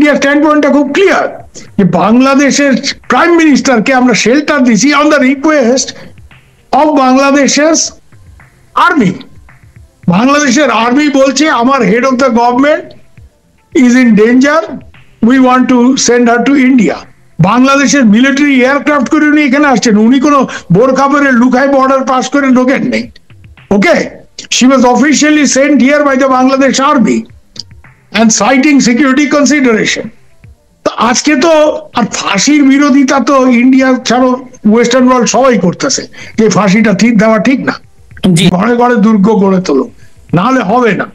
ইন্ডিয়ার স্ট্যান্ড পয়েন্টটা খুব ক্লিয়ার যে বাংলাদেশের প্রাইম মিনিস্টারকে আমরা শেল্টার দিছি অন দ্য রিকোয়েস্ট অফ বাংলাদেশের আর্মি। বাংলাদেশের আর্মি বলছে আমার head of the government is in danger, we want to send her to India. বাংলাদেশের মিলিটারি এয়ারক্রাফট করে উনি এখানে আসছেন, উনি কোনো বোরখা পরে লুকাই বর্ডার পাস করে ঢোকেন নেই। ওকে, she was officially sent here by the Bangladesh Army and citing security consideration. তো আজকে তো আর ফাঁসির বিরোধিতা তো ইন্ডিয়া ছাড়ো ওয়েস্টার্ন ওয়ার্ল্ড সবাই করতেছে যে ফাঁসিটা ঠিক দেওয়া ঠিক না, ঘরে ঘরে দুর্গ গড়ে তোলো, নাহলে হবে না।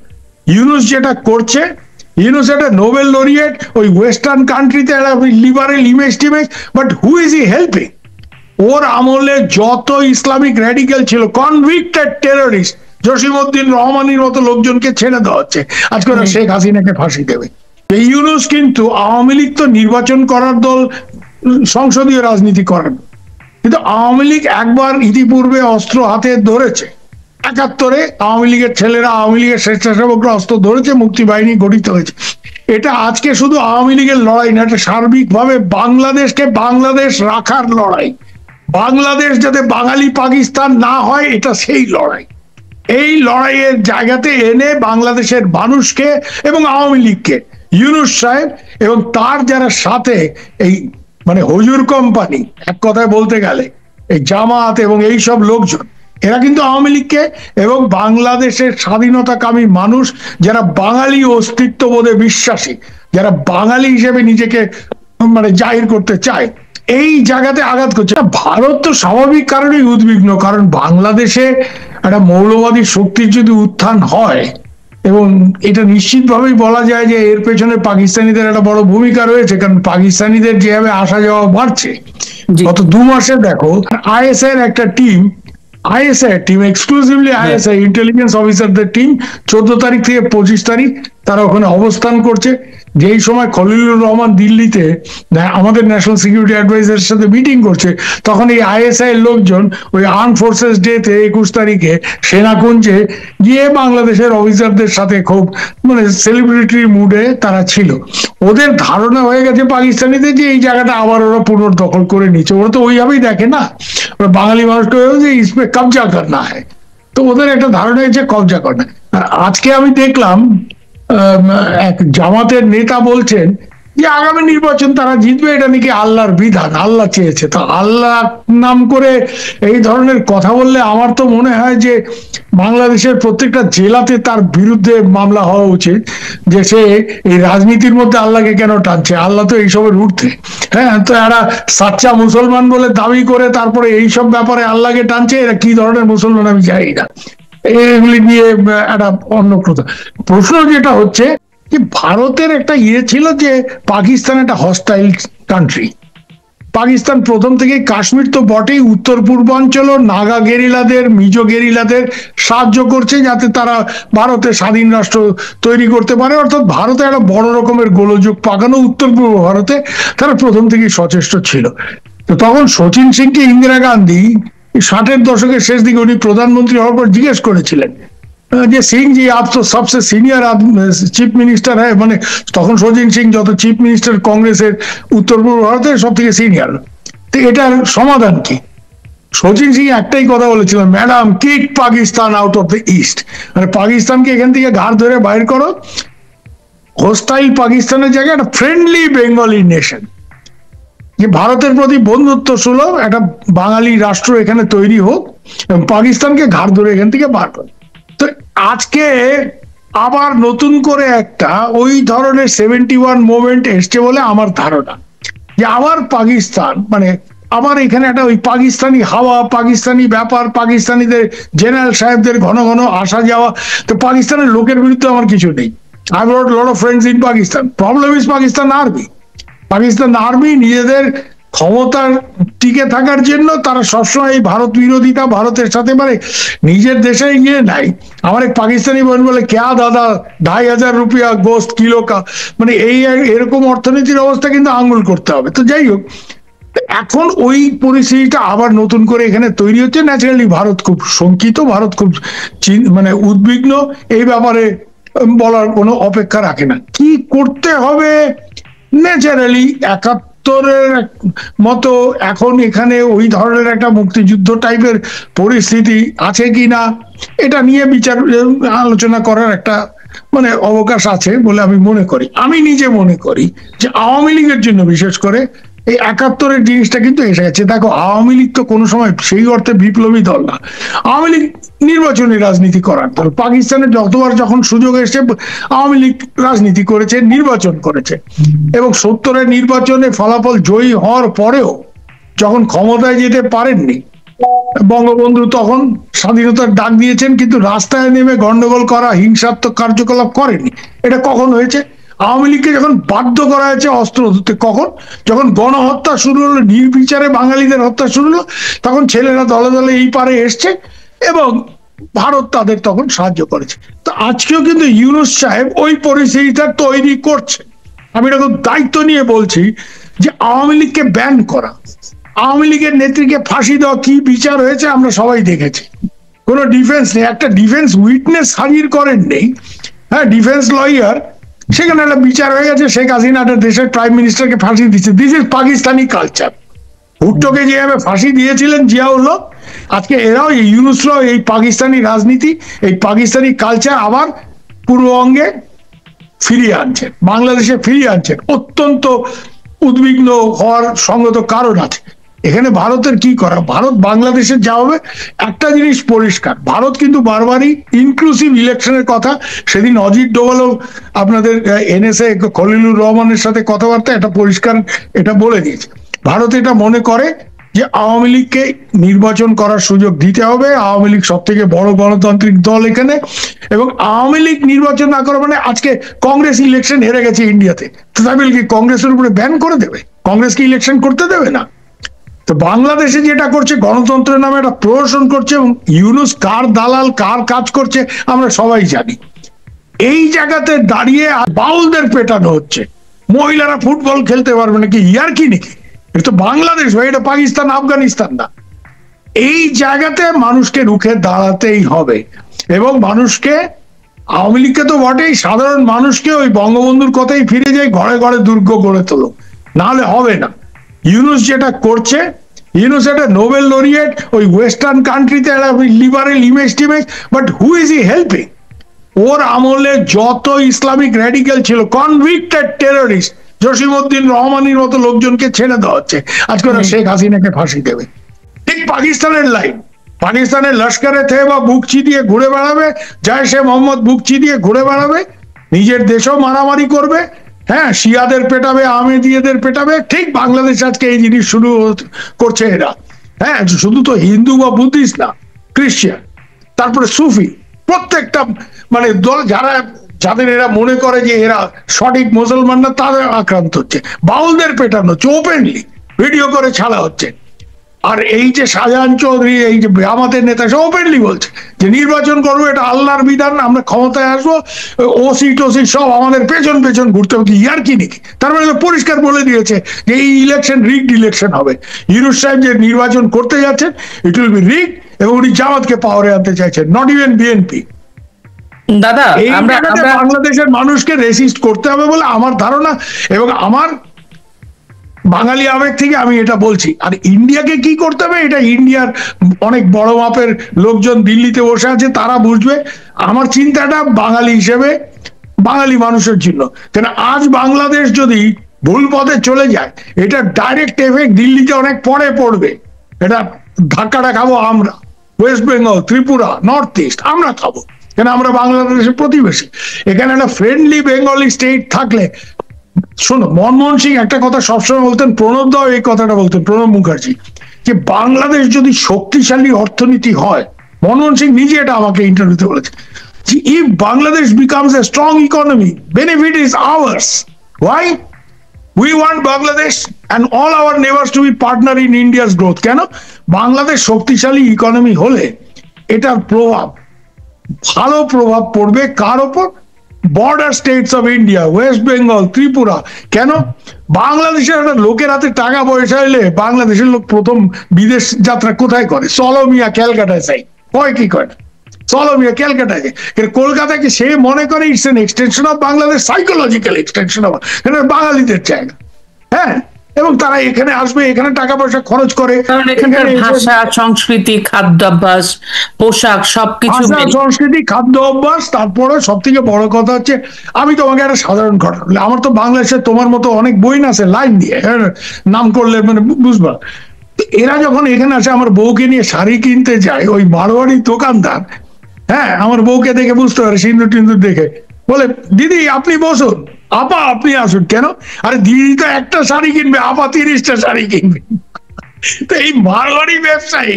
ইউনুস যেটা করছে, ইউনুস একটা নোবেল লরিয়েট, ওই ওয়েস্টার্ন কান্ট্রিতে একটা লিবারেল ইমেজ টিমেজ, but who is he helping? ওর আমলে যত ইসলামিক র্যাডিক্যাল ছিল, কনভিক্টেড টেররিস্ট, জসিমউদ্দিন রহমানের মতো লোকজনকে ছেড়ে দেওয়া হচ্ছে, আজকে ওরা শেখ হাসিনাকে ফাঁসি দেবে। এই ইউনুস কিন্তু আওয়ামী লীগ তো নির্বাচন করার দল, সংসদীয় রাজনীতি করার, কিন্তু আওয়ামী লীগ একবার ইতিপূর্বে অস্ত্র হাতে ধরেছে। ৭১ আওয়ামী লীগের ছেলেরা, আওয়ামী লীগের স্বেচ্ছাসেবকরা অস্ত্র ধরেছে, মুক্তি বাহিনী গঠিত হয়েছে। এটা আজকে শুধু আওয়ামী লীগের লড়াই না, এটা সার্বিকভাবে বাংলাদেশকে বাংলাদেশ রাখার লড়াই। বাংলাদেশ যাতে বাঙালি পাকিস্তান না হয়, এটা সেই লড়াই। এই লড়াইয়ের জায়গাতে এনে বাংলাদেশের মানুষকে এবং আওয়ামী লীগকে, ইউনুস সাহেব এবং তার যারা সাথে এই মানে হুজুর কোম্পানি, এক কথায় বলতে গেলে এই জামাত এবং এই সব লোকজন, এরা কিন্তু আওয়ামী লীগকে এবং বাংলাদেশের স্বাধীনতাকামী মানুষ যারা বাঙালি অস্তিত্ববোধে বিশ্বাসী, যারা বাঙালি হিসেবে নিজেকে মানে জাহির করতে চায়, এই জায়গাতে আঘাত করছে। ভারত তো স্বাভাবিক কারণেই উদ্বিগ্ন, কারণ বাংলাদেশে একটা মৌলবাদী শক্তির যদি উত্থান হয়, এবং এটা নিশ্চিতভাবেই বলা যায় যে এর পেছনে পাকিস্তানিদের একটা বড় ভূমিকা রয়েছে, কারণ পাকিস্তানিদের যেভাবে আসা যাওয়া বাড়ছে, গত 2 মাসে দেখো আইএসআই একটা team, ISI team exclusively ISI intelligence অফিসারদের টিম 14 তারিখ থেকে 25 তারিখ তারা ওখানে অবস্থান করছে। যেই সময় খলিলুর রহমান দিল্লিতে আমাদের ন্যাশনাল সিকিউরিটি অ্যাডভাইজারের সাথে মিটিং করছে, তখন এই আইএসআই এর লোকজন ওই আর্ম ফোর্সেস ডে তে 21 তারিখে সেনাকুঞ্জে গিয়ে বাংলাদেশের অফিসারদের সাথে খুব মানে সেলিব্রিটি মুডে তারা ছিল। ওদের ধারণা হয়ে গেছে পাকিস্তানিদের যে এই জায়গাটা আবার ওরা পুনর্দখল করে নিচ্ছে। ওরা তো ওইভাবেই দেখে না, ওরা বাঙালি মানুষকে যে ইসমে কবজা করনা হয়, তো ওদের একটা ধারণা হয়েছে কবজা করনা। আর আজকে আমি দেখলাম এক জামাতের নেতা বলছেন যে আগামী নির্বাচন তারা জিতবে, এটা নাকি আল্লাহর বিধান, আল্লাহ চেয়েছে। তো আল্লাহ নাম করে এই ধরনের কথা বললে আমার তো মনে হয় যে বাংলাদেশের প্রত্যেকটা জেলাতে তার বিরুদ্ধে মামলা হওয়া উচিত, যে সে এই রাজনীতির মধ্যে আল্লাহকে কেন টানছে। আল্লাহ তো এইসবের ঊর্ধ্বে। হ্যাঁ, তো এরা সাচ্চা মুসলমান বলে দাবি করে তারপরে এইসব ব্যাপারে আল্লাহকে টানছে, এরা কি ধরনের মুসলমান আমি জানি না। এগুলি নিয়ে একটা অন্য প্রশ্ন যেটা হচ্ছে যে ভারতের একটা ছিল যে পাকিস্তান একটা হস্টাইল কান্ট্রি। পাকিস্তান প্রথম থেকে কাশ্মীর তো বটেই, উত্তর পূর্বাঞ্চল নাগা গেরিলাদের, মিজো গেরিলাদের সাহায্য করছে যাতে তারা ভারতের স্বাধীন রাষ্ট্র তৈরি করতে পারে। অর্থাৎ ভারতে একটা বড় রকমের গোলযোগ পাকানো উত্তর পূর্ব ভারতে তারা প্রথম থেকেই সচেষ্ট ছিল। তো তখন শচীন সিংকে ইন্দিরা গান্ধী 60-এর দশকের শেষ দিকে উনি প্রধানমন্ত্রী হওয়ার পর জিজ্ঞেস করেছিলেন যে সিং জি আপ তো সবচেয়ে সিনিয়র চিফ মিনিস্টার হ্যাঁ, মানে তখন শচীন সিং যত চিফ মিনিস্টার কংগ্রেসের উত্তর পূর্ব ভারতের সব থেকে সিনিয়র। তো এটার সমাধান কি? শচীন সিং একটাই কথা বলেছিলেন, madam kick Pakistan out of the east, মানে পাকিস্তানকে এখান থেকে ঘাড় ধরে বাইর করো, হোস্টাইল পাকিস্তানের জায়গায় একটা ফ্রেন্ডলি বেঙ্গলি নেশন, যে ভারতের প্রতি বন্ধুত্ব সুলভ একটা বাঙালি রাষ্ট্র এখানে তৈরি হোক এবং পাকিস্তানকে ঘাড় ধরে এখান থেকে বার করে। তো আজকে আবার নতুন করে একটা ওই ধরনের 71 মুভমেন্ট এসছে বলে আমার ধারণা, যে আবার পাকিস্তান মানে আবার এখানে একটা ওই পাকিস্তানি হাওয়া, পাকিস্তানি ব্যাপার, পাকিস্তানিদের জেনারেল সাহেবদের ঘন ঘন আসা যাওয়া। তো পাকিস্তানের লোকের বিরুদ্ধে আমার কিছু নেই, I got lot of friends in Pakistan, problem is Pakistan army. Pakistan army নিজেদের ক্ষমতার টিকে থাকার জন্য তারা সবসময় এই ভারত বিরোধিতা, ভারতের সাথে মানে নিজের দেশে গিয়ে নাই। আমার এক পাকিস্তানি বোন বলে ক্যা দাদা 2500 রুপিয়া গোস্ত কিলো কা, মানে এই এরকম অর্থনীতির অবস্থা কিন্তু আঙ্গুল করতে হবে। তো যাই হোক, এখন ওই পরিস্থিতিটা আবার নতুন করে এখানে তৈরি হচ্ছে। ন্যাচারালি ভারত খুব শঙ্কিত, ভারত খুব মানে উদ্বিগ্ন, এই ব্যাপারে বলার কোনো অপেক্ষা রাখে না। কি করতে হবে ন্যাচারালি 71-এর মতো এখন এখানে ওই ধরনের একটা মুক্তিযুদ্ধ টাইপের পরিস্থিতি আছে কিনা এটা নিয়ে বিচার আলোচনা করার একটা মানে অবকাশ আছে বলে আমি মনে করি। আমি নিজে মনে করি যে আওয়ামী লীগের জন্য বিশেষ করে এই 71-এর জিনিসটা কিন্তু এসে গেছে। দেখো, আওয়ামী লীগ তো কোনো সময় সেই অর্থে বিপ্লবী দল না। আওয়ামী লীগ নির্বাচনী রাজনীতি করার দল। পাকিস্তানে যতবার যখন সুযোগ এসে আওয়ামী লীগ রাজনীতি করেছে, নির্বাচন করেছে, এবং 70-এর নির্বাচনে ফলাফল জয়ী হওয়ার পরেও যখন ক্ষমতায় যেতে পারেননি, বঙ্গবন্ধু তখন স্বাধীনতার ডাক দিয়েছেন, কিন্তু রাস্তায় নেমে গন্ডগোল করা, হিংসাত্মক কার্যকলাপ করেনি। এটা কখন হয়েছে? আওয়ামী লীগকে যখন বাধ্য করা হয়েছে অস্ত্র ধরতে। কখন? যখন গণহত্যা শুরু হলো, নির্বিচারে বাঙালিদের হত্যা শুরু হলো, তখন ছেলেরা দলে দলে এই পারে এসছে এবং ভারত তাদের তখন সাহায্য করেছে। তো আজকেও কিন্তু ইউনূস সাহেব ওই পরিস্থিতিটা তৈরি করছে। আমি এটা খুব দায়িত্ব নিয়ে বলছি যে আওয়ামী লীগকে ব্যান করা, আওয়ামী লীগের নেত্রীকে ফাঁসি দেওয়া, কি বিচার হয়েছে আমরা সবাই দেখেছি। কোনো ডিফেন্স নেই, একটা ডিফেন্স উইটনেস হাজির করেন নেই, হ্যাঁ, ডিফেন্স লয়ার, সেখানে একটা বিচার হয়ে গেছে। শেখ হাসিনা একটা দেশের প্রাইম মিনিস্টারকে ফাঁসি দিচ্ছে। This is Pakistani culture. ভুট্টোকে যেভাবে ফাঁসি দিয়েছিলেন জিয়াউল হক, আজকে এরাও এই ইউনূসরাও এই পাকিস্তানি রাজনীতি, এই পাকিস্তানি কালচার আবার পূর্ববঙ্গে ফিরিয়ে আনছেন, বাংলাদেশে ফিরিয়ে আনছেন। অত্যন্ত উদ্বিগ্ন হওয়ার সঙ্গত কারণ আছে। এখানে ভারতের কি করা? ভারত বাংলাদেশের যা হবে, একটা জিনিস পরিষ্কার, ভারত কিন্তু বারবারই ইনক্লুসিভ ইলেকশনের কথা, সেদিন অজিত ডোভালও আপনাদের এনএসএ খলিলুর রহমানের সাথে কথাবার্তা এটা পরিষ্কার এটা বলে দিয়েছে। ভারত এটা মনে করে যে আওয়ামী লীগকে নির্বাচন করার সুযোগ দিতে হবে। আওয়ামী লীগ সব থেকে বড় গণতান্ত্রিক দল এখানে, এবং আওয়ামী লীগ নির্বাচন না করা মানে আজকে কংগ্রেস ইলেকশন হেরে গেছে ইন্ডিয়াতে, তাহলে কি কংগ্রেসের উপরে ব্যান করে দেবে? কংগ্রেসকে ইলেকশন করতে দেবে না। তো বাংলাদেশে যেটা করছে, গণতন্ত্রের নামে একটা প্রহসন করছে, এবং ইউনূস কার দালাল, কার কাজ করছে আমরা সবাই জানি। এই জায়গাতে দাঁড়িয়ে বাউলদের পেটানো হচ্ছে, মহিলারা ফুটবল খেলতে পারবে নাকি, ইয়ার কি নাকি? এটা তো বাংলাদেশ ভাই, এটা পাকিস্তান আফগানিস্তান না। এই জায়গাতে মানুষকে রুখে দাঁড়াতেই হবে, এবং মানুষকে, আওয়ামী লীগকে তো বটেই, সাধারণ মানুষকে ওই বঙ্গবন্ধুর কথাই ফিরে যায়, ঘরে ঘরে দুর্গ গড়ে তোলো, নাহলে হবে না। ইউনূস যেটা করছে, ইউনূস একটা নোবেল লরিয়েট, ওই ওয়েস্টার্ন কান্ট্রিতে একটা লিবারেল ইমেজ টিমেজ, but who is he helping? ওর আমলে যত ইসলামিক র্যাডিক্যাল ছিল, কনভিক্টেড টেররিস্ট, জসিমউদ্দিন রহমানির মতো লোকজনকে ছেড়ে দেওয়া হচ্ছে। আজকে ওরা শেখ হাসিনাকে ফাঁসি দেবে। ঠিক পাকিস্তানের লাইন, পাকিস্তানের লস্করে থেবা বুকচি দিয়ে ঘুরে বেড়াবে, জয়শে মোহাম্মদ বুকচি দিয়ে ঘুরে বেড়াবে, নিজের দেশেও মারামারি করবে, হ্যাঁ, শিয়াদের পেটাবে, আহমেদিয়াদের পেটাবে। ঠিক বাংলাদেশ আজকে এই জিনিস শুরু করছে এরা। হ্যাঁ, শুধু তো হিন্দু বা বুদ্ধিস্ট না, ক্রিশ্চিয়ান, তারপরে সুফি, প্রত্যেকটা মানে দল, যারা যাদের এরা মনে করে যে এরা সঠিক মুসলমান না, তাদের আক্রান্ত হচ্ছে, বাউলদের পেটানো হচ্ছে, ওপেনলি ভিডিও করে ছাড়া হচ্ছে। আর এই যে শাহজাহান চৌধুরী, এই যে আমাদের নেতা, সে ওপেনলি বলছে যে নির্বাচন করবো, এটা আল্লাহর বিধান, আমরা ক্ষমতায় আসবো, ওসি টোসি সব আমাদের পেছন পেছন ঘুরতে হবে। ইয়ার কি নাকি? তার মানে পরিষ্কার বলে দিয়েছে যে এই ইলেকশন রিগড ইলেকশন হবে। ইউনূস সাহেব যে নির্বাচন করতে যাচ্ছেন, ইট উইল বি রিগড, এবং উনি জামাতকে পাওয়ারে আনতে চাইছেন, নট ইভেন বিএনপি। দাদা, এই জায়গাতে বাংলাদেশের মানুষকে রেসিস্ট করতে হবে বলে আমার ধারণা, এবং আমার বাঙালি আবেগ থেকে আমি এটা বলছি। আর ইন্ডিয়াকে কি করতে হবে, এটা ইন্ডিয়ার অনেক বড় মাপের লোকজন দিল্লিতে বসে আছে, তারা বুঝবে। আমার চিন্তাটা বাঙালি হিসেবে, বাঙালি মানুষের জন্য। কেন আজ বাংলাদেশ যদি ভুল পথে চলে যায়, এটা ডাইরেক্ট এফেক্ট দিল্লিতে অনেক পরে পড়বে। এটা ধাক্কাটা খাবো আমরা, West Bengal, Tripura, north east আমরা খাবো, কেন আমরা বাংলাদেশের প্রতিবেশী। এখানে একটা ফ্রেন্ডলি বেঙ্গলি স্টেট থাকলে, শোনো, মনমোহন সিং একটা কথা সবসময় বলতেন, প্রণব দাও এই কথাটা বলতেন, প্রণব মুখার্জি, যে বাংলাদেশ যদি শক্তিশালী অর্থনীতি হয়, মনমোহন সিং নিজে এটা আমাকে ইন্টারভিউতে বলেছে, যে if Bangladesh becomes a strong economy, benefit is ours. Why? We want Bangladesh and all our neighbours to be partner in India's growth. কেন? বাংলাদেশ শক্তিশালী ইকোনমি হলে এটার প্রভাব, ভালো প্রভাব পড়বে কার ওপর? Border states of India, West Bengal, Tripura. কেন? বাংলাদেশের একটা লোকের হাতে টাকা পয়সা এলে বাংলাদেশের লোক প্রথম বিদেশ যাত্রা কোথায় করে? চলো মিয়া ক্যালকাটায় চাই, কয় কি করে? চলো মিয়া ক্যালকাটাকে, কলকাতাকে সে মনে করে it's an extension of Bangladesh, psychological extension of বাঙালিদের জায়গা। হ্যাঁ, এবং তারা এখানে আসবে, এখানে টাকা পয়সা খরচ করে, কারণ এখানকার ভাষা, সংস্কৃতি, খাদ্যাভ্যাস, পোশাক সবকিছু সংস্কৃতি, খাদ্য অভ্যাস। তারপরে সব থেকে বড় কথা হচ্ছে, আমি তোমাকে একটা সাধারণ ঘটনা বলি, আমার তো বাংলাদেশে তোমার মতো অনেক বই আছে লাইন দিয়ে, নাম করলে মানে বুঝবা। এরা যখন এখানে আসে, আমার বউকে নিয়ে শাড়ি কিনতে যায়, ওই মারোয়ারি দোকানদার, হ্যাঁ, আমার বউকে দেখে বুঝতে পারে, সিন্দুর টিন্দুর দেখে বলে, দিদি আপনি বসুন, আপা আপনি আসুন। কেন? আরে দিদি তো একটা শাড়ি কিনবে, আপা 30টা শাড়ি কিনবে। তো এই মারোয়ারি ব্যবসায়ী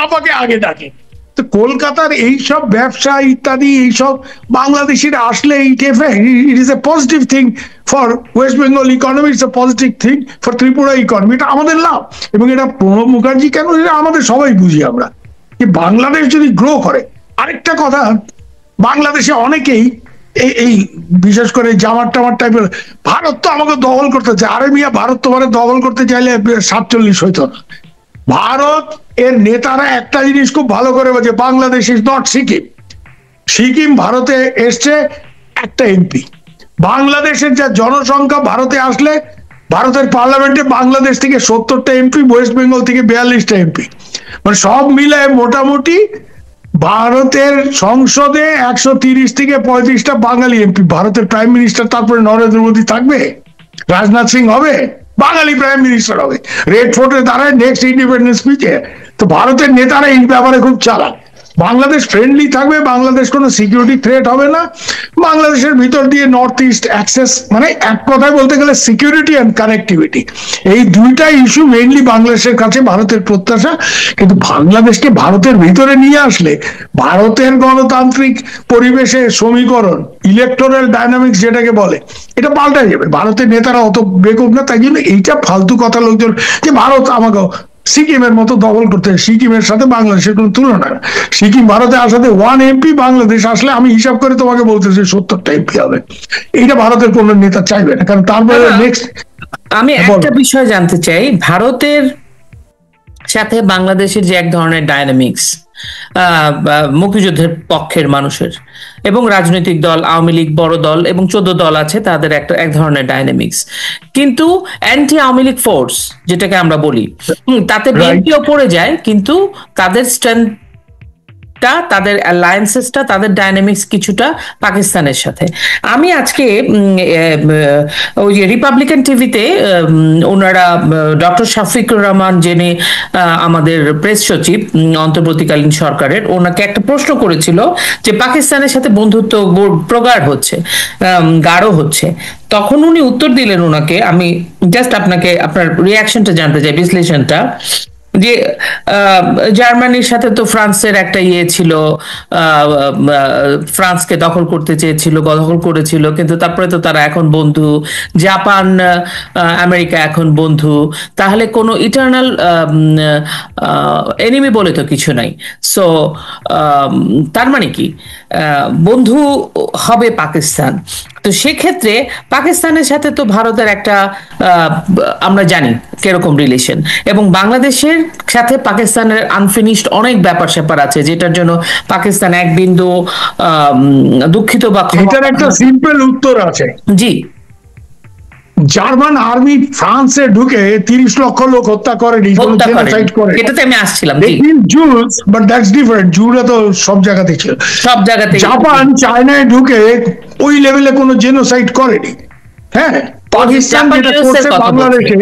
আপাকে আগে ডাকে। তো কলকাতার এইসব ব্যবসা ইত্যাদি, এইসব বাংলাদেশিরা আসলে it is a positive thing for West Bengal economy, it's a positive thing for Tripura economy. এটা আমাদের লাভ। এবং এটা প্রণব মুখার্জি কেন, এটা আমাদের সবাই বুঝি আমরা, যে বাংলাদেশ যদি গ্রো করে। আরেকটা কথা, বাংলাদেশে অনেকেই এই বিশেষ করে জামার টামার টাইপের, ভারত তো আমাকে দখল করতে চায়। আরে মিয়া, ভারত তোমার দখল করতে চাইলে 47 হইতো না। ভারত এর নেতারা একটা জিনিস খুব ভালো করে বোঝে, বাংলাদেশ ইজ নট সিকিম। সিকিম ভারতে এসছে একটা এমপি। বাংলাদেশের যা জনসংখ্যা, ভারতে আসলে ভারতের পার্লামেন্টে বাংলাদেশ থেকে 70টা এমপি, ওয়েস্ট বেঙ্গল থেকে 42টা এমপি, মানে সব মিলায় মোটামুটি ভারতের সংসদে 130 থেকে 35টা বাঙালি এমপি। ভারতের প্রাইম মিনিস্টার তারপরে নরেন্দ্র মোদী থাকবে, রাজনাথ সিং হবে, বাঙালি প্রাইম মিনিস্টার হবে, রেড ফোর্টে দাঁড়ায় নেক্সট ইন্ডিপেন্ডেন্স স্পিচে। তো ভারতের নেতারা এই ব্যাপারে খুব চালাক। বাংলাদেশ ফ্রেন্ডলি থাকবে, বাংলাদেশ কোনো সিকিউরিটি থ্রেট হবে না, বাংলাদেশের ভিতর দিয়ে নর্থ ইস্ট অ্যাক্সেস, মানে এক কথায় বলতে গেলে সিকিউরিটি অ্যান্ড কানেক্টিভিটি, এই দুইটা ইস্যু মেইনলি বাংলাদেশের কাছে ভারতের প্রত্যাশা। কিন্তু বাংলাদেশকে ভারতের ভিতরে নিয়ে আসলে ভারতের গণতান্ত্রিক পরিবেশে সমীকরণ, ইলেকটোরাল ডাইনামিক্স যেটাকে বলে, এটা পাল্টা যাবে। ভারতের নেতারা অত বেকুব না, তাই জন্য এইটা ফালতু কথা লোকজন, যে ভারত আমাকে সিকিমের মতো দখল করতে, সিকিমের সাথে বাংলাদেশের কোনো তুলনা না। সিকিম ভারতে আসাতে 1 এমপি, বাংলাদেশ আসলে আমি হিসাব করে তোমাকে বলতেছি 70টা এমপি হবে। এইটা ভারতের কোন নেতা চাইবে না, কারণ তারপরে নেক্সট। আমি একটা বিষয় জানতে চাই, ভারতের সাথে বাংলাদেশের যে এক ধরনের ডায়নামিক্স, মুক্তিযুদ্ধের পক্ষের মানুষের এবং রাজনৈতিক দল, আওয়ামী লীগ বড় দল এবং 14 দল আছে, তাদের একটা এক ধরনের ডায়নামিক্স। কিন্তু অ্যান্টি আওয়ামী লীগ ফোর্স যেটাকে আমরা বলি, তাতে বিএনপিও পড়ে যায়, কিন্তু তাদের স্ট্রেংথ, তাদের অ্যালায়েন্সেসটা, তাদের ডাইনামিক্স কিছুটা পাকিস্তানের সাথে। আমি আজকে ওই যে রিপাবলিকান টিভিতে ওনারা ডক্টর শফিকুর রহমান, যিনি আমাদের প্রেস সচিব অন্তর্বর্তীকালীন সরকারের, ওনাকে একটা প্রশ্ন করেছিল যে পাকিস্তানের সাথে বন্ধুত্ব প্রগাঢ় হচ্ছে, গাঢ় হচ্ছে। তখন উনি উত্তর দিলেন ওনাকে, আমি জাস্ট আপনাকে আপনার রিয়াকশনটা জানতে চাই, বিশ্লেষণটা, যে জার্মানির সাথে তো ফ্রান্সের একটা ইয়ে ছিল, ফ্রান্সকে দখল করতে চেয়েছিল, দখল করেছিল, কিন্তু তারপরে তো তারা এখন বন্ধু। জাপান, আমেরিকা এখন বন্ধু। তাহলে কোনো ইটারনাল এনিমি বলে তো কিছু নাই। সো তার মানে কি বন্ধু হবে পাকিস্তান। তো সেক্ষেত্রে পাকিস্তানের সাথে তো ভারতের একটা আমরা জানি কিরকম রিলেশন, এবং বাংলাদেশের সাথে পাকিস্তানের আনফিনিশড অনেক ব্যাপার স্যাপার আছে, যেটার জন্য পাকিস্তান এক বিন্দু দুঃখিত বা এটার একটা সিম্পল উত্তর আছে। জি, জার্মান আর্মি ফ্রান্সে ঢুকে 30 লক্ষ লোক হত্যা করেনি, এটাতে আমি আসছিলাম। But that's different. জুরা তো সব জায়গাতে ছিল, সব জায়গাতে। জাপান চায়নায় ঢুকে ওই লেভেলে কোনো জেনোসাইড করেনি। হ্যাঁ, পাকিস্তান যেটা করছে বাংলাদেশে,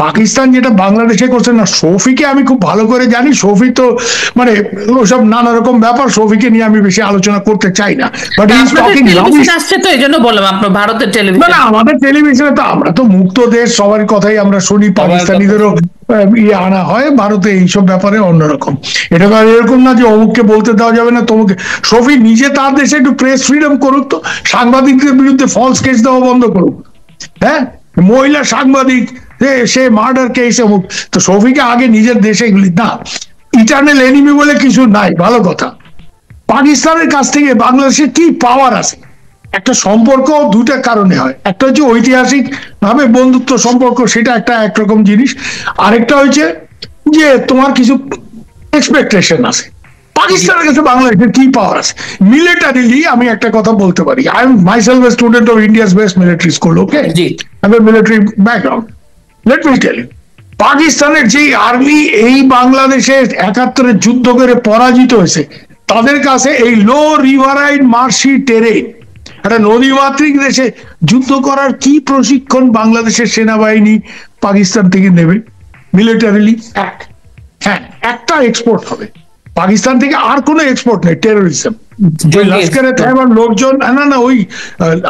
পাকিস্তান যেটা বাংলাদেশে করছে না, শফিকে আমি খুব ভালো করে জানি। শফি তো মানে ওসব নানা রকম ব্যাপার, শফিকে নিয়ে আমি বেশি আলোচনা করতে চাই না। বাট আসছে তো এই জন্য বললাম, আপনার ভারতের টেলিভিশন, না আমাদের টেলিভিশনে তো আমরা তো মুক্ত দেশ, সবার কথাই আমরা শুনি, পাকিস্তানিদেরও ইয়ে আনা হয়। ভারতে এইসব ব্যাপারে অন্যরকম। এটা তো এরকম না যে অমুককে বলতে দেওয়া যাবে না, তমুকে। শফি নিজে তার দেশে একটু প্রেস ফ্রিডম করুক, তো সাংবাদিকদের বিরুদ্ধে ফলস কেস দেওয়া বন্ধ করুক। হ্যাঁ, মহিলা সাংবাদিক, সে মার্ডার কেস অমুক, তো শফিকে আগে নিজের দেশে এগুলি না। ইটারনাল এনিমি বলে কিছু নাই, ভালো কথা। পাকিস্তানের কাছ থেকে বাংলাদেশের কি পাওয়ার আছে? একটা সম্পর্ক দুটা কারণে হয়। একটা হচ্ছে ঐতিহাসিক ভাবে বন্ধুত্ব সম্পর্ক, সেটা একটা একরকম জিনিস। আরেকটা হচ্ছে যে তোমার কিছু এক্সপেকটেশন আছে। পাকিস্তানের কাছে বাংলাদেশের কি পাওয়ার আছে? মিলিটারিলি আমি একটা কথা বলতে পারি, I am myself a student of India's best military school, okay, I am military background. Let me tell you, পাকিস্তানের যে আর্মি এই বাংলাদেশে 71 যুদ্ধ করে পরাজিত হয়েছে, তাদের কাছে এই লো রিভারাইন মার্শি টেরেন, একটা নদীমাতৃক দেশে যুদ্ধ করার কি প্রশিক্ষণ বাংলাদেশের সেনাবাহিনী পাকিস্তান থেকে নেবে মিলিটারিলি? হ্যাঁ, একটা এক্সপোর্ট হবে পাকিস্তান থেকে, আর কোনো এক্সপোর্ট নেই। টেরোরিজম, লস্করে তৈয়বার লোকজন, না ওই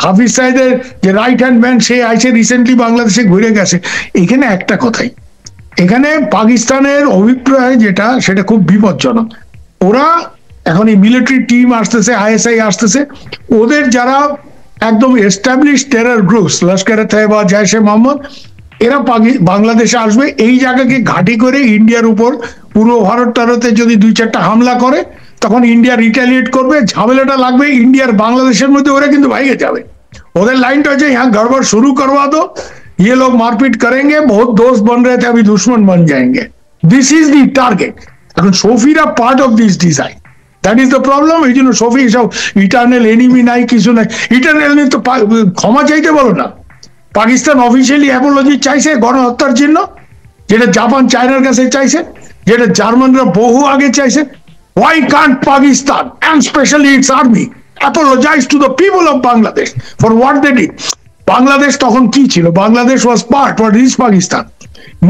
হাফিজ সাইদের যে রাইট হ্যান্ড ম্যান, সে আইসে রিসেন্টলি বাংলাদেশে ঘুরে গেছে। এখানে একটা কথাই, এখানে পাকিস্তানের অভিপ্রায় যেটা, সেটা খুব বিপজ্জনক। ওরা এখন এই মিলিটারি টিম আসতেছে, আইএসআই আসতেছে, ওদের যারা একদম establish terror groups, লস্করে Taiyaba, জৈশ-এ Mohammad, এরা বাংলাদেশে আসবে, এই জায়গাকে ঘাঁটি করে ইন্ডিয়ার উপর পূর্ব ভারতে যদি 2-4টা হামলা করে, তখন ইন্ডিয়া রিটালিয়েট করবে, ঝামেলাটা লাগবে ইন্ডিয়ার বাংলাদেশের মধ্যে, ওরা কিন্তু ভাইগে যাবে। ওদের লাইনটা হচ্ছে, হ্যাঁ গড়বড় শুরু করवा दो, ये लोग मारपीट करेंगे, बहुत दोस्त बन रहे थे अभी दुश्मन बन जाएंगे, दिस इज द टारगेट। এখন সফিরা part of this design, that is the problem. এই জন্য সফি সব ইটারনাল এনিমি নাই, কিছু নাই। ইটারনাল তো ক্ষমা চাইতে বলো না, পাকিস্তান অফিসিয়ালি অ্যাপোলজি চাইছে গণহত্যার জন্য, যেটা জাপান চায়নার কাছে চাইছে, যেটা জার্মানরা বহু আগে চাইছে। Why can't Pakistan and especially its army apologize to the people of Bangladesh for what they did? Bangladesh তখন কি ছিল? Bangladesh was part, what is Pakistan?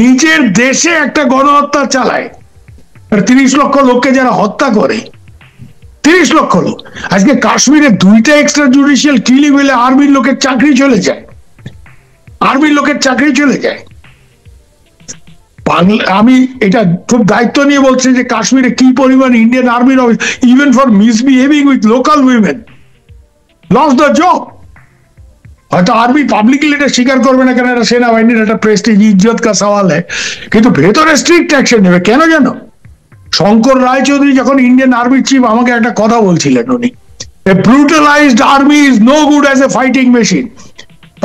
নিজের দেশে একটা গণহত্যা চালায়, 30 লক্ষ লোককে যারা হত্যা করে, 30 লক্ষ লোক। আজকে কাশ্মীরে 2টা এক্সট্রা জুডিশিয়াল কিলিং হলে আর্মির লোকের চাকরি চলে যায়, আর্মির লোকের চাকরি চলে যায়। আমি এটা খুব দায়িত্ব নিয়ে বলছি যে কাশ্মীরে কি পরিমাণ ইন্ডিয়ান আর্মির even for misbehaving with local women loss the job. হয়তো আর্মি পাবলিকলি এটা স্বীকার করবে না, কেন এটা সেনাবাহিনীর একটা প্রেস্টিজ, ইজ্জত কা সওয়াল হয়, কিন্তু ভেতরে স্ট্রিক্ট অ্যাকশন নেবে। কেন জানো? শঙ্কর রায়চৌধুরী যখন ইন্ডিয়ান আর্মির চিফ, আমাকে একটা কথা বলছিলেন উনি, a brutalised army is no good as a fighting machine.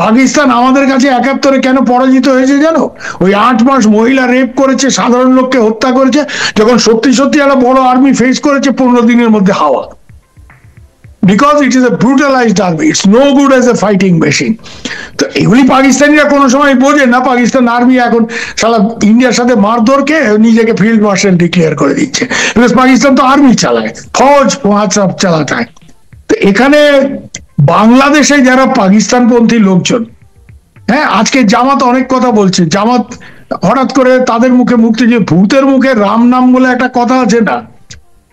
Pakistan আমাদের কাছে 71-এ কেন পরাজিত হয়েছে জানো? ওই 8 মাস মহিলা রেপ করেছে, সাধারণ লোককে হত্যা করেছে, যখন সত্যি সত্যি একটা বড় আর্মি ফেস করেছে 15 দিনের মধ্যে হাওয়া। Because it is a brutalized army, it's no good as a fighting machine. তো এগুলি পাকিস্তানিরা কোনো সময় বোঝে না। পাকিস্তান আর্মি এখন সারা ইন্ডিয়ার সাথে মারধরকে নিজেকে ফিল্ড মার্শাল ডিক্লেয়ার করে দিচ্ছে। পাকিস্তান তো আর্মি চালায়, ফৌজ সব চালাতে হয়। তো এখানে বাংলাদেশে যারা পাকিস্তানপন্থী লোকজন, হ্যাঁ, আজকে জামাত অনেক কথা বলছে, জামাত হঠাৎ করে তাদের মুখে মুক্তি, ভূতের মুখে রাম নাম বলে একটা কথা আছে না,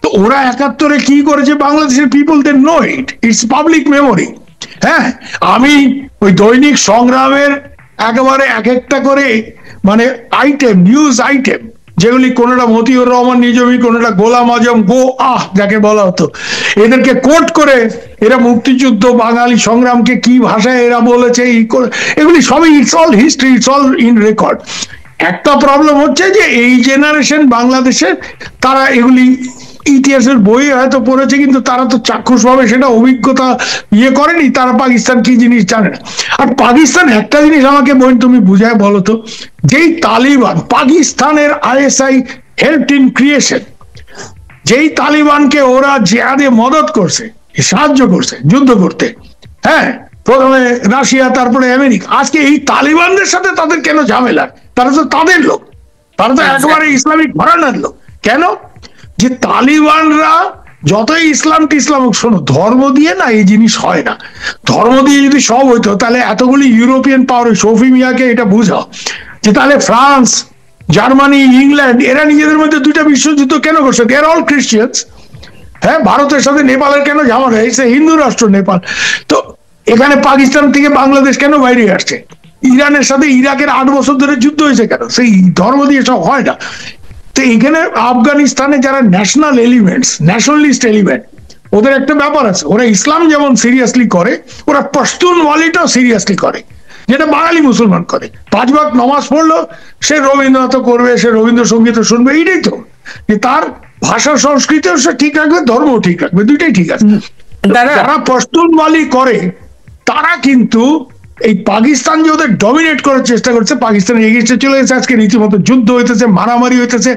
তো ওরা 71-এ কি করেছে বাংলাদেশের people they know it, it's public memory. হ্যাঁ, আমি ওই দৈনিক সংগ্রামের একেবারে এক একটা করে মানে আইটেম, নিউজ আইটেম, যেগুলি কোনটা মতিউর রহমান নিজামী, কোনটা গোলাম আজম যাকে বলা হতো, এদেরকে কোট করে এরা মুক্তিযুদ্ধ বাঙালি সংগ্রামকে কি ভাষায় এরা বলেছে, এগুলি সবই it's all history, it's all in record. একটা প্রবলেম হচ্ছে যে এই জেনারেশন বাংলাদেশের, তারা এগুলি ইতিহাসের বই হয়তো পড়েছে, কিন্তু তারা তো চাক্ষুষ ভাবে সেটা অভিজ্ঞতা করেনি, তারা পাকিস্তান কি জিনিস জানে না। আর পাকিস্তান একটা জিনিস আমাকে বোন তুমি বুঝায় বলো তো, যেই তালিবান পাকিস্তানের আইএসআই হেল্প ইন ক্রিয়েশন, যেই তালিবানকে ওরা জিহাদে মদত করছে, সাহায্য করছে যুদ্ধ করতে, হ্যাঁ, প্রথমে রাশিয়া, তারপরে আমেরিকা, আজকে এই তালিবানদের সাথে তাদের কেন ঝামেলা? তারা তো তাদের লোক, তারা তো একেবারে ইসলামিক ঘরানার লোক। কেন? যে তালিবানরা যতই ইসলাম হোক, শোনো, ধর্ম দিয়ে না এই জিনিস হয় না। ধর্ম দিয়ে যদি সব হইতো, তাহলে এতগুলি ইউরোপিয়ান পাওয়ার, শফি মিয়াকে এটা বুঝাও যে তাহলে ফ্রান্স, জার্মানি, ইংল্যান্ড এরা নিজেদের মধ্যে 2টা বিশ্বযুদ্ধ কেন করছে? দে আর অল ক্রিশ্চিয়ানস। হ্যাঁ, ভারতের সাথে নেপালের কেন ঝামেলা হয়েছে? হিন্দু রাষ্ট্র নেপাল। তো এখানে পাকিস্তান থেকে বাংলাদেশ কেন বাইরে আসছে? ইরানের সাথে ইরাকের 8 বছর ধরে যুদ্ধ হয়েছে কেন? সেই ধর্ম দিয়ে সব হয় না। তো এখানে আফগানিস্তানে যারা ন্যাশনাল এলিমেন্টস, ন্যাশনালিস্ট এলিমেন্ট, ওদের একটা ব্যাপার আছে, ওরা ইসলাম যেমন সিরিয়াসলি করে, ওরা পশতুন ওয়ালিটাও সিরিয়াসলি করে, যেটা বাঙালি মুসলমান করে। 5 ওয়াক্ত নামাজ পড়লো, সে রবীন্দ্রনাথ করবে, সে রবীন্দ্রসঙ্গীত শুনবে, এইটাই তো, যে তার ভাষা সংস্কৃতিও সে ঠিক রাখবে, ধর্মও ঠিক রাখবে, দুইটাই ঠিক আছে। যারা পশতুন ওয়ালি করে, তারা কিন্তু এই পাকিস্তান যে ওদের ডমিনেট করার চেষ্টা করছে, পাকিস্তানের এগিয়ে চলে গেছে, আজকে রীতিমতো যুদ্ধ হইতেছে, মারামারি হইতেছে,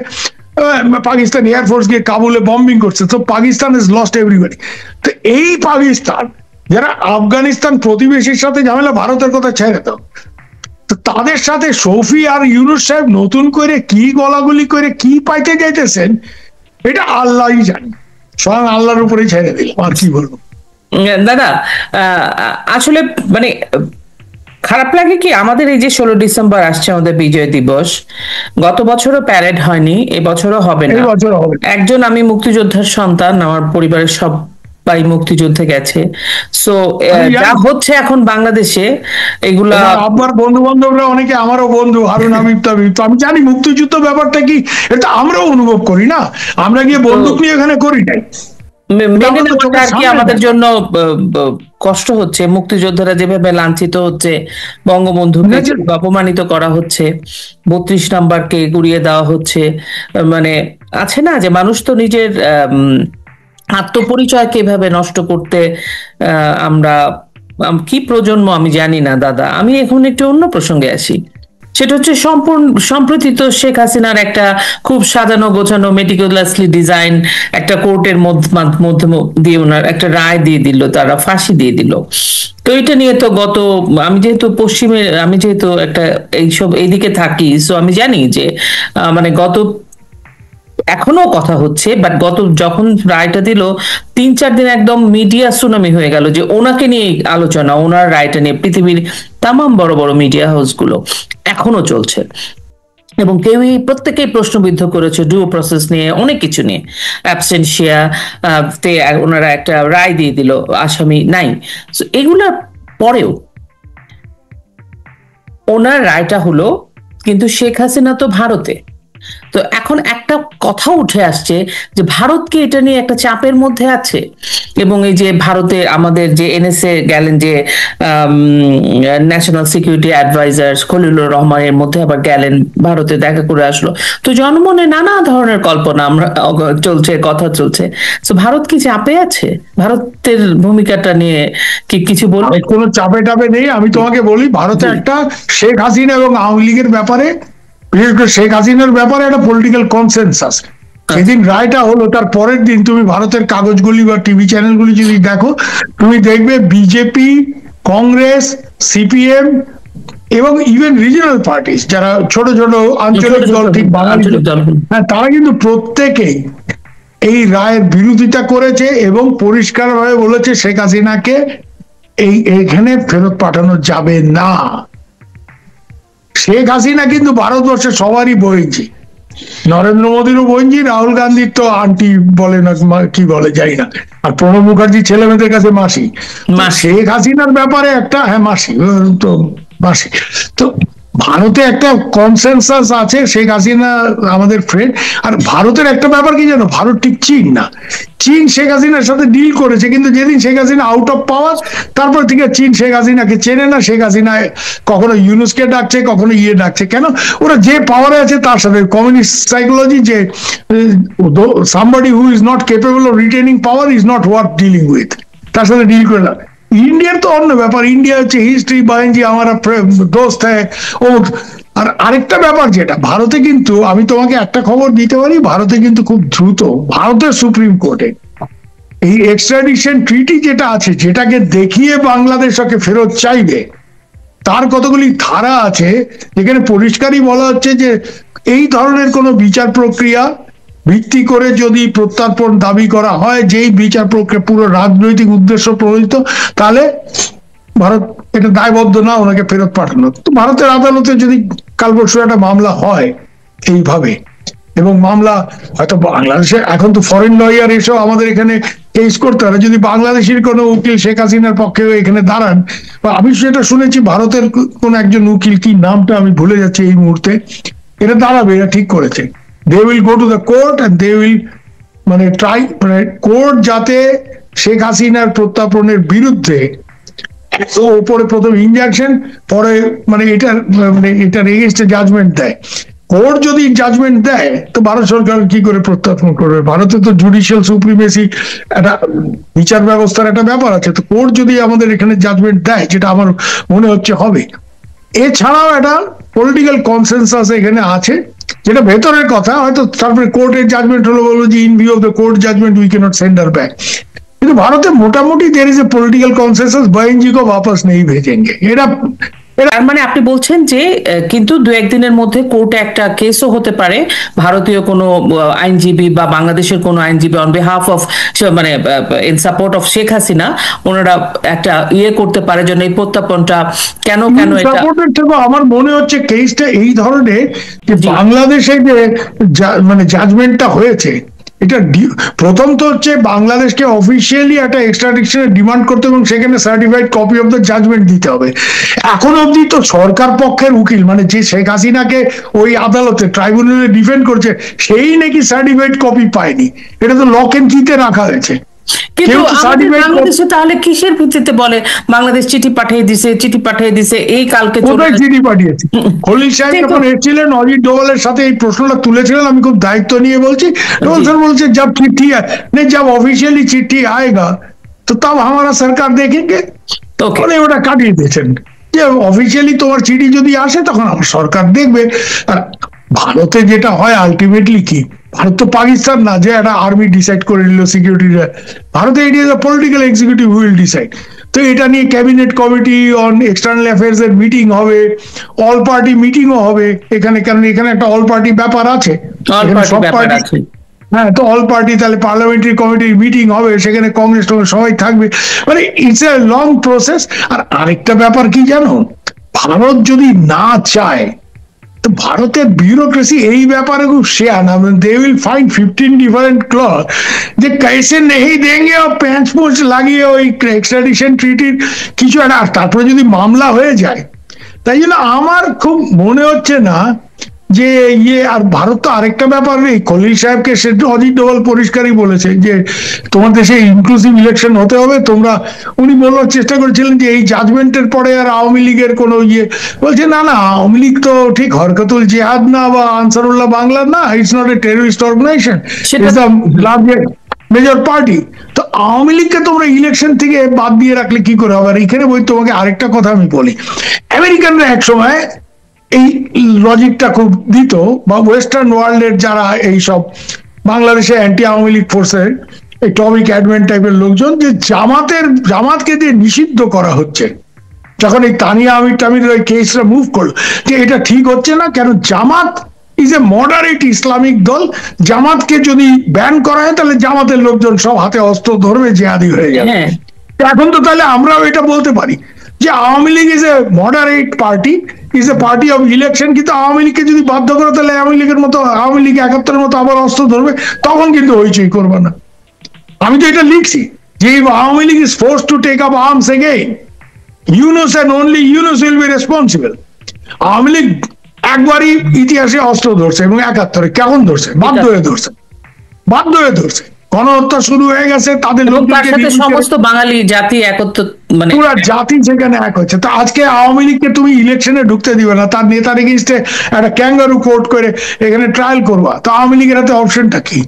পাকিস্তান এয়ারফোর্স গিয়ে কাবুলে বম্বিং করছে, তো পাকিস্তান ইজ লস্ট এভরিবডি। তো এই পাকিস্তান যারা আফগানিস্তান প্রতিবেশীর সাথে ঝামেলা, ভারতের কথা ছেড়ে দাও, তো তাদের সাথে শফি আর ইউনূস সাহেব নতুন করে কি গলাগুলি করে কি পাইতে যাইতেছেন এটা আল্লাহই জানে, স্বয়ং আল্লাহর উপরেই ছেড়ে দিলাম, আর কি বলবো। দাদা আসলে মানে খারাপ লাগে কি, আমাদের এই যে 16 ডিসেম্বর আসছে আমাদের বিজয় দিবস, গত বছরও প্যারেড হয়নি, এবছরও হবে না। একজন আমি মুক্তিযোদ্ধার সন্তান, আমার পরিবারের সবাই মুক্তিযুদ্ধে গেছে, সো যা হচ্ছে এখন বাংলাদেশে এগুলা, আপনার বন্ধু বান্ধবরা অনেকে আমারও বন্ধু, হারুন হাবিব তাবিব, তো আমি জানি মুক্তিযুদ্ধ ব্যাপারটা কি, এটা আমরাও অনুভব করি না, আমরা গিয়ে বন্দুক নিয়ে এখানে করি নাই, আর কি আমাদের জন্য কষ্ট হচ্ছে। মুক্তিযোদ্ধারা যেভাবে লাঞ্ছিত হচ্ছে, বঙ্গবন্ধুকে অপমানিত করা হচ্ছে, 32 নাম্বারকে গুড়িয়ে দেওয়া হচ্ছে, মানে আছে না যে মানুষ তো নিজের আত্মপরিচয় কিভাবে নষ্ট করতে আমরা কি প্রজন্ম আমি জানি না। দাদা আমি এখন একটু অন্য প্রসঙ্গে আসি, সেটা হচ্ছে সম্প্রতি তো শেখ হাসিনার একটা খুব সাজানো গোছানো মেটিকুলাসলি ডিজাইন একটা কোর্টের মধ্যে দিয়ে ওনার একটা রায় দিয়ে দিল, তারা ফাঁসি দিয়ে দিল। তো এটা নিয়ে তো আমি যেহেতু আমি যেহেতু একটা এইসব এইদিকে থাকি, সো আমি জানি যে মানে এখনো কথা হচ্ছে, বাট যখন রায়টা দিল 3-4 দিন একদম মিডিয়া সুনামি হয়ে গেল যে ওনাকে নিয়ে আলোচনা, ওনার রায়টা নিয়ে পৃথিবীর তামাম বড় বড় মিডিয়া হাউস গুলো এখনো চলছে, এবং প্রত্যেকেই প্রশ্নবিদ্ধ করেছে ডুও প্রসেস নিয়ে, অনেক কিছু নিয়ে। অ্যাবসেন্সিয়া তে ওনারা একটা রায় দিয়ে দিল, আসামি নাই। এগুলার পরেও ওনার রায়টা হলো, কিন্তু শেখ হাসিনা তো ভারতে। তো এখন একটা কথা উঠে আসছে যে ভারত কি এটা নিয়ে একটা চাপের মধ্যে আছে, এবং এই যে ভারতে আমাদের যে এনএসএ গেলেন, যে ন্যাশনাল সিকিউরিটি অ্যাডভাইজার খলিলুর রহমানের মধ্যে আবার গেলেন, ভারতে দেখা করে আসলো, তো জনমনে নানা ধরনের কল্পনা কথা চলছে। তো ভারত কি চাপে আছে? ভারতের ভূমিকাটা নিয়ে কি কিছু বলবো? কোনো চাপে টাপে নেই। আমি তোমাকে বলি, ভারতে একটা শেখ হাসিনা এবং আওয়ামী লীগের ব্যাপারে, বিশেষ করে শেখ হাসিনার ব্যাপারে একটা পলিটিক্যাল কনসেনসাস। সেদিন রায়টা হলো, তার পরের দিন তুমি ভারতের কাগজগুলি বা টিভি চ্যানেলগুলি যদি দেখো, তুমি দেখবে বিজেপি, কংগ্রেস, সিপিএম এবং ইভেন রিজিনাল পার্টিস, যারা ছোট ছোট আঞ্চলিক দল, ঠিক বাঙালি দল, হ্যাঁ, তারা কিন্তু প্রত্যেকেই এই রায়ের বিরোধিতা করেছে এবং পরিষ্কারভাবে বলেছে শেখ হাসিনাকে এইখানে ফেরত পাঠানো যাবে না। শেখ হাসিনা কিন্তু ভারতবর্ষের সবারই বইছি, নরেন্দ্র মোদীরও বইছি, রাহুল গান্ধীর তো আন্টি বলে না কি বলে যাই না, আর প্রণব মুখার্জি ছেলে মেয়েদের কাছে মাসি। শেখ হাসিনার ব্যাপারে একটা, হ্যাঁ মাসি, তো মাসি, তো ভারতে একটা কনসেনসাস আছে, শেখ হাসিনা আমাদের ফ্রেন্ড। আর ভারতের একটা ব্যাপার কি জানো, ভারত ঠিক চীন না। চীন শেখ হাসিনার সাথে ডিল করেছে, কিন্তু যেদিন Sheikh Hasina out of power, তারপর থেকে চীন শেখ হাসিনাকে চেনে না। শেখ হাসিনা কখনো ইউনুসকে ডাকছে, কখনো ডাকছে, কেন? ওরা যে পাওয়ারে আছে তার সাথে কমিউনিস্ট সাইকোলজি, যে somebody who is not capable of retaining power is not worth dealing with, তার সাথে ডিল করে না। ইন্ডিয়ার তো অন্য ব্যাপার, ইন্ডিয়া হচ্ছে হিস্ট্রি বাহিনী, আমার দোস্ত হ্যাঁ ও। আর আরেকটা ব্যাপার যেটা ভারতে, কিন্তু আমি তোমাকে একটা খবর দিতে পারি, ভারতে কিন্তু খুব দ্রুত ভারতের সুপ্রিম কোর্টে এই এক্সট্রাডিশন ট্রিটি যেটা আছে, যেটাকে দেখিয়ে বাংলাদেশ ওকে ফেরত চাইবে, তার কতগুলি ধারা আছে যেখানে পরিষ্কারই বলা হচ্ছে যে এই ধরনের কোনো বিচার প্রক্রিয়া ভিত্তি করে যদি প্রত্যর্পণ দাবি করা হয়, যেই বিচার প্রক্রিয়া পুরো রাজনৈতিক উদ্দেশ্য প্রণোদিত, তাহলে ভারত এটা দায়বদ্ধ না ওনাকে ফেরত পাঠানো। তো ভারতের আদালতে যদি কাল পরশু একটা মামলা হয় এইভাবে, এবং মামলা হয়তো বাংলাদেশে এখন তো ফরেন লয়ার এসব আমাদের এখানে কেস করতে হবে, যদি বাংলাদেশের কোনো উকিল শেখ হাসিনার পক্ষে এখানে দাঁড়ান, বা আমি সেটা শুনেছি ভারতের কোন একজন উকিল, কি নামটা আমি ভুলে যাচ্ছি এই মুহূর্তে, এটা দাঁড়াবে, এটা ঠিক করেছে। they will go to the court and they will মানে ট্রাই, মানে কোর্ট যাতে শেখ হাসিনার প্রত্যার্পণের বিরুদ্ধে উপরে প্রথম ইনজাংশন, পরে মানে এটার এগেইনস্টে জাজমেন্ট দেয়। কোর্ট যদি জাজমেন্ট দেয়, তো ভারত সরকার কি করে প্রত্যার্পণ করবে? ভারতে তো জুডিশিয়াল সুপ্রিমেসি, একটা বিচার ব্যবস্থার একটা ব্যাপার আছে। তো কোর্ট যদি আমাদের এখানে জাজমেন্ট দেয়, যেটা আমার মনে হচ্ছে হবে, এছাড়াও একটা পলিটিক্যাল কনসেনসাস এখানে আছে যেটা ভেতরের কথা, হয়তো তারপরে কোর্টের জাজমেন্ট হলো, বলবো যে in view of the court judgement we can't send her back. কিন্তু ভারতে মোটামুটি there is a political consensus बहन जी को वापस नहीं भेजेंगे। এটা তার মানে আপনি বলছেন যে কিন্তু দু একদিনের মধ্যে কোর্টে একটা কেসও হতে পারে, ভারতীয় কোনো আইনজীবী বা বাংলাদেশের কোনো আইনজীবী অন বিহাফ অফ, মানে in support of Sheikh Hasina, ওনারা একটা করতে পারে যেন এই প্রত্যাপনটা কেন এটা। আমার মনে হচ্ছে কেসটা এই ধরনের যে বাংলাদেশে যে মানে জাজমেন্টটা হয়েছে, এটা প্রথম তো হচ্ছে বাংলাদেশকে অফিসিয়ালি একটা এক্সট্রাডিকশনের ডিমান্ড করতে এবং সেখানে certified copy of the judgement দিতে হবে। এখন অবধি তো সরকার পক্ষের উকিল, মানে যে শেখ হাসিনাকে ওই আদালতে ট্রাইব্যুনালে ডিফেন্ড করছে, সেই নাকি সার্টিফাইড কপি পায়নি। এটা তো লক এন্ড কিতে রাখা হয়েছে। কিন্তু বাংলাদেশে তাহলে কিসের ভিত্তিতে বলে বাংলাদেশ চিঠি পাঠিয়ে দিছে এই কালকে চিঠি পাঠিয়েছে? খলিল সাহেব যখন এসেছিলেন অজিত ডোভালের সাথে এই প্রশ্নটা তুলেছিলেন, আমি খুব দায়িত্ব নিয়ে বলছি, ডোভাল স্যার বলছে जब चिट्ठी नहीं जब ऑफिशियली चिट्ठी आएगा तो तब हमारा सरकार देखेंगे। ওটা কাটিয়ে দিয়েছেন যে অফিসিয়ালি তোমার চিঠি যদি আসে তখন আমার সরকার দেখবে। আর ভারতে যেটা হয় আলটিমেটলি কি, ভারত তো পাকিস্তান না যে একটা আর্মি ডিসাইড করে নিল সিকিউরিটি। ভারতে it is a political executive will decide. তো এটা নিয়ে cabinet committee on external affairs এর মিটিং হবে, অল পার্টি মিটিংও হবে এখানে, কারণ এখানে একটা অল পার্টি ব্যাপার আছে। হ্যাঁ, তো অল পার্টি তাহলে পার্লামেন্টারি কমিটির মিটিং হবে, সেখানে কংগ্রেস সবাই থাকবে, মানে ইটস এ লং প্রসেস। আর আরেকটা ব্যাপার কি জানো, ভারত যদি না চায় তো ভারতের বিউরোক্রেসি এই ব্যাপারে খুব শেয়ানা, they will find 15 different clause যে कैसे नहीं देंगे, और প্যাঁচ পোঁচ লাগিয়ে ওই এক্সট্রাডিশন ট্রিটির কিছু একটা, তারপরে যদি মামলা হয়ে যায়। তাই জন্য আমার খুব মনে হচ্ছে না যে আর ভারত তো আরেকটা ব্যাপার নেই, খলিল সাহেবকে সে অজিত ডোভাল পরিষ্কারই বলেছে যে তোমার দেশে ইনক্লুসিভ ইলেকশন হতে হবে। উনি বলার চেষ্টা করেছিলেন যে এই জাজমেন্টের পরে আর আওয়ামী লীগের কোনো বলছে না না, আওয়ামী লীগ তো ঠিক হরকতুল জিহাদ না বা আনসারুল্লাহ বাংলা না, it's not a terrorist organization, it's the largest major party. তো আওয়ামী লীগকে তোমরা ইলেকশন থেকে বাদ দিয়ে রাখলে কি করে হবে? আর এখানে তোমাকে আরেকটা কথা আমি বলি, আমেরিকানরা এক সময় এই লজিকটা খুব দিত, বা ওয়েস্টার্ন ওয়ার্ল্ডের যারা এই সব বাংলাদেশে অ্যান্টি আওয়ামী লীগ ফোর্সের এই টমিক অ্যাডভেন্ট টাইপের লোকজন, যে জামাতকে দিয়ে নিষিদ্ধ করা হচ্ছে, যখন এই তানিয়া আমির ওই কেসটা মুভ করলো যে এটা ঠিক হচ্ছে না, কেন জামাত ইজ এ মডারেট ইসলামিক দল, জামাতকে যদি ব্যান করা হয় তাহলে জামাতের লোকজন সব হাতে অস্ত্র ধরবে, জেহাদি হয়ে যাবে। এখন তো তাহলে আমরাও এটা বলতে পারি যে Awami League is a moderate party, is a party of election, কিন্তু আওয়ামী লীগকে যদি বাধ্য করো তাহলে আওয়ামী লীগের মতো, আওয়ামী লীগ 71-এর মতো আবার অস্ত্র ধরবে, তখন কিন্তু হইচই করবে না। আমি তো এটা লিখছি যে Awami League is force to take up arms again, Yunus and only Yunus will be responsible. Awami League একবারই ইতিহাসে অস্ত্র ধরছে এবং 71-এ কেমন ধরছে? বাধ্য হয়ে ধরছে। গণহত্যা শুরু হয়ে গেছে, তাদের লোকজনকে সমস্ত বাঙালি জাতি একত্র, মানে পুরো জাতি সেখানে এক হচ্ছে। তো আজকে আওয়ামী লীগকে তুমি ইলেকশনে ঢুকতে দিবে না, তার নেতার এগেইনস্টে একটা ক্যাঙ্গারু কোর্ট করে এখানে ট্রায়াল করবা, তো আওয়ামী লীগের হাতে অপশনটা কি?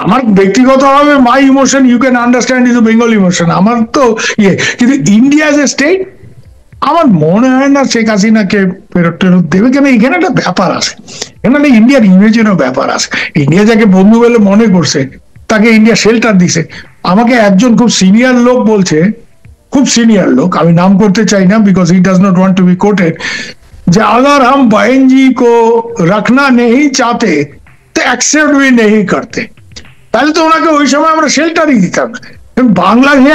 আমার ব্যক্তিগতভাবে my emotion you can understand is Bengal emotion, আমার তো কিন্তু ইন্ডিয়া এজ এ স্টেট আমার মনে হয় না শেখ হাসিনাকে ফেরত দেবে, কেন এখানে একটা ব্যাপার আছে, এখানে ইন্ডিয়ার ইমেজেরও ব্যাপার আছে। ইন্ডিয়া যাকে বন্ধু বলে মনে করছে তাকে ইন্ডিয়া শেল্টার দিছে। আমাকে একজন খুব সিনিয়র লোক বলছে, খুব সিনিয়র লোক, আমি নাম করতে চাই না because he does not want to be quoted, যে अगर हम बहन जी को रखना नहीं चाहते तो एक्सेप्ट भी नहीं करते, তাহলে তো ওনাকে ওই সময় আমরা শেল্টারই দিতাম। বাংলাদেশে